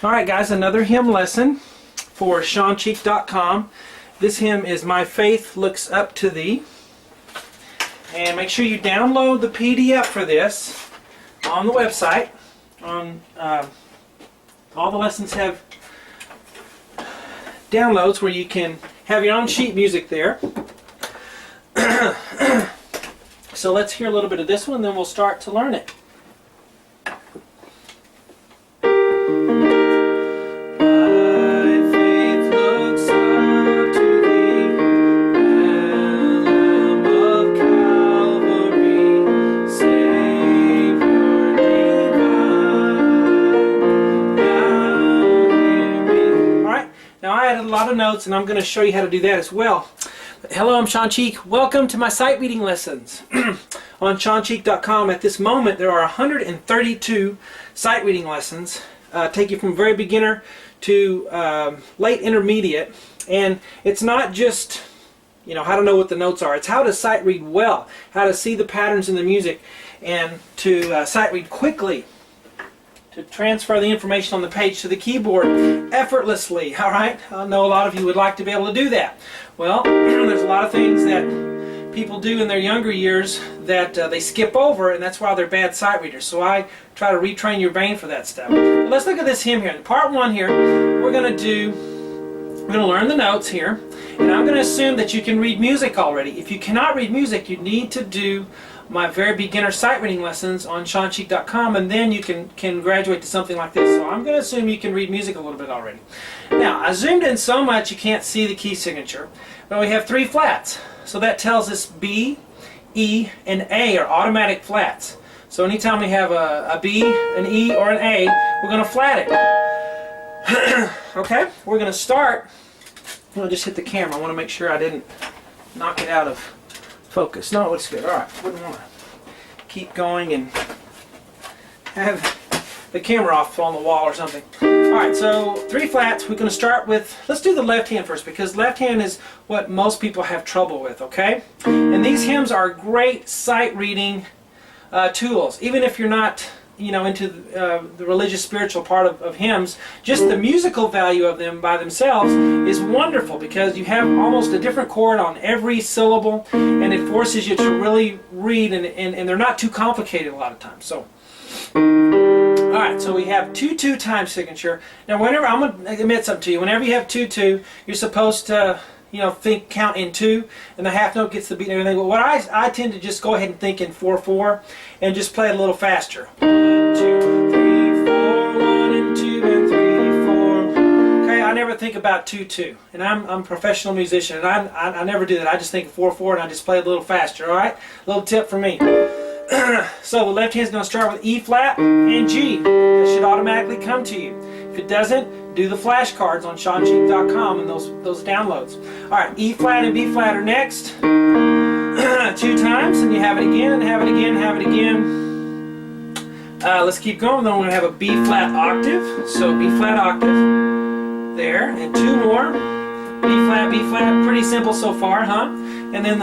Alright guys, another hymn lesson for SeanCheek.com. This hymn is My Faith Looks Up to Thee. And make sure you download the PDF for this on the website. All the lessons have downloads where you can have your own sheet music there. So let's hear a little bit of this one, then we'll start to learn it. A lot of notes, and I'm going to show you how to do that as well. Hello, I'm Sean Cheek. Welcome to my sight reading lessons on SeanCheek.com. At this moment, there are 132 sight reading lessons. Take you from very beginner to late intermediate, and it's not just how to know what the notes are. It's how to sight read well, how to see the patterns in the music, and to sight read quickly, to transfer the information on the page to the keyboard effortlessly. Alright? I know a lot of you would like to be able to do that. Well, there's a lot of things that people do in their younger years that they skip over, and that's why they're bad sight readers. So I try to retrain your brain for that stuff. But let's look at this hymn here. In part one here, we're going to learn the notes here, and I'm going to assume that you can read music already. If you cannot read music, you need to do my very beginner sight reading lessons on SeanCheek.com, and then you can graduate to something like this. So I'm going to assume you can read music a little bit already. Now, I zoomed in so much you can't see the key signature, but we have 3 flats. So that tells us B, E, and A are automatic flats. So anytime we have a B, an E, or an A, we're going to flat it. Okay, we're going to start. I'm going to just hit the camera. I want to make sure I didn't knock it out of focus. No, it looks good. Alright, wouldn't want to keep going and have the camera off on the wall or something. Alright, so 3 flats. We're going to start with, let's do the left hand first, because left hand is what most people have trouble with, okay? And these hymns are great sight reading tools. Even if you're not into the religious spiritual part of hymns, just the musical value of them by themselves is wonderful, because you have almost a different chord on every syllable, and it forces you to really read, and they're not too complicated a lot of times. So alright, so we have 2-2 time signature. Now whenever, I'm going to admit something to you, whenever you have 2-2, you're supposed to count in 2, and the half note gets the beat and everything. But what I tend to just go ahead and think in 4-4 and just play it a little faster. 1, 2, 3, 4, 1 and 2 and 3, 4. Okay, I never think about 2-2, and I'm a professional musician, and I never do that. I just think 4-4 and I just play it a little faster. All right, little tip from me. So the left hand's going to start with E flat and G. That should automatically come to you. If it doesn't, do the flashcards on SeanCheek.com and those downloads. Alright, E flat and B flat are next. 2 times, and you have it again, and have it again, have it again. Let's keep going. Then we're going to have a B flat octave. So B flat octave there, and 2 more. B flat, pretty simple so far, huh? And then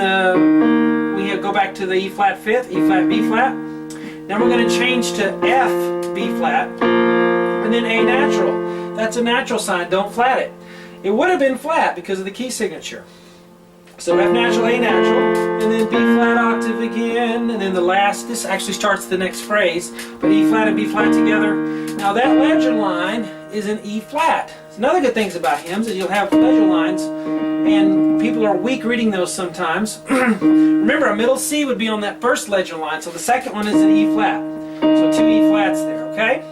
we go back to the E flat fifth, E flat, B flat. Then we're going to change to F, B flat, and then A natural. That's a natural sign, don't flat it. It would have been flat because of the key signature. So F natural, A natural, and then B flat octave again, and then the last, this actually starts the next phrase, but E flat and B flat together. Now that ledger line is an E flat. So another good things about hymns is you'll have ledger lines, and people are weak reading those sometimes. Remember, a middle C would be on that first ledger line, so the second one is an E flat. So 2 E flats there, okay?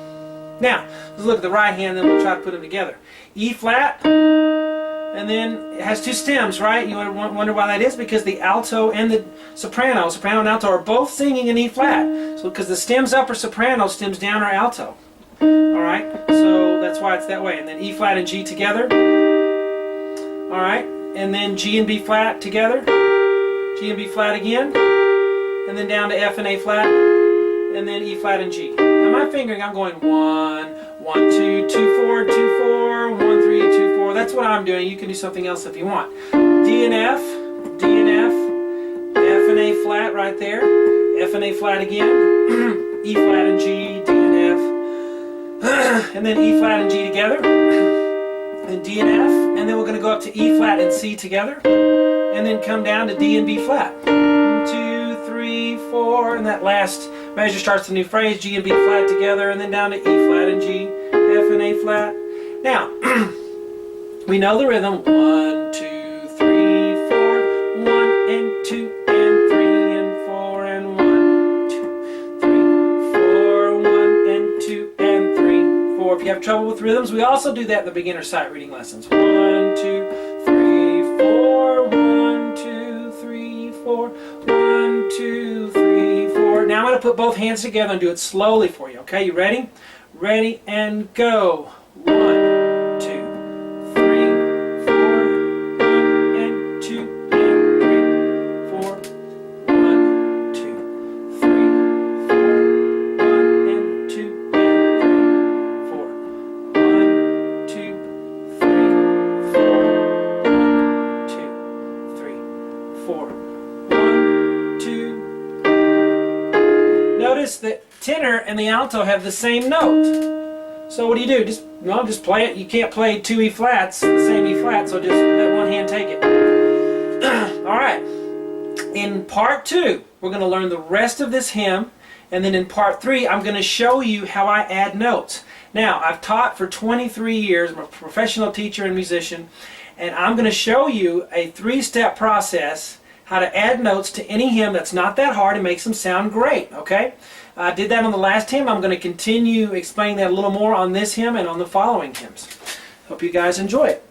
Now, let's look at the right hand, then we'll try to put them together. E flat, and then it has 2 stems, right? You wonder why that is? Because the alto and the soprano and alto are both singing in E flat. So because the stems up are soprano, stems down are alto. Alright, so that's why it's that way. And then E flat and G together. Alright, and then G and B flat together. G and B flat again. And then down to F and A flat. And then E flat and G. Now my fingering, I'm going 1, 1, 2, 2, 4, 2, 4, 1, 3, 2, 4. That's what I'm doing. You can do something else if you want. D and F, F and A flat right there, F and A flat again, E flat and G, D and F, and then E flat and G together, and D and F, and then we're going to go up to E flat and C together, and then come down to D and B flat. 2, 3, 4, and that last measure starts the new phrase, G and B flat together, and then down to E flat and G, F and A flat. Now, we know the rhythm. 1, 2, 3, 4, 1 and 2 and 3 and 4 and 1, 2, 3, 4, 1 and 2 and 3, 4. If you have trouble with rhythms, we also do that in the beginner sight reading lessons. 1, 2, 3, 4, 1, 2, 3, 4, 1, 2, 3, 4. Now I'm going to put both hands together and do it slowly for you. Okay, you ready? Ready and go. 1, 2, 3, 4, 1 and 2 and 3, 4, 1, 2, 3, 4, 1 and 2 and 3, 4, 1, 2, 3, 4, 1, 2, 3, 4, 1, 2. Notice that tenor and the alto have the same note. So what do? Just play it. You can't play 2 E flats, the same E flat, so just let one hand take it. Alright, in part 2, we're going to learn the rest of this hymn, and then in part 3, I'm going to show you how I add notes. Now, I've taught for 23 years, I'm a professional teacher and musician, and I'm going to show you a 3-step process how to add notes to any hymn that's not that hard and makes them sound great, okay? I did that on the last hymn. I'm going to continue explaining that a little more on this hymn and on the following hymns. Hope you guys enjoy it.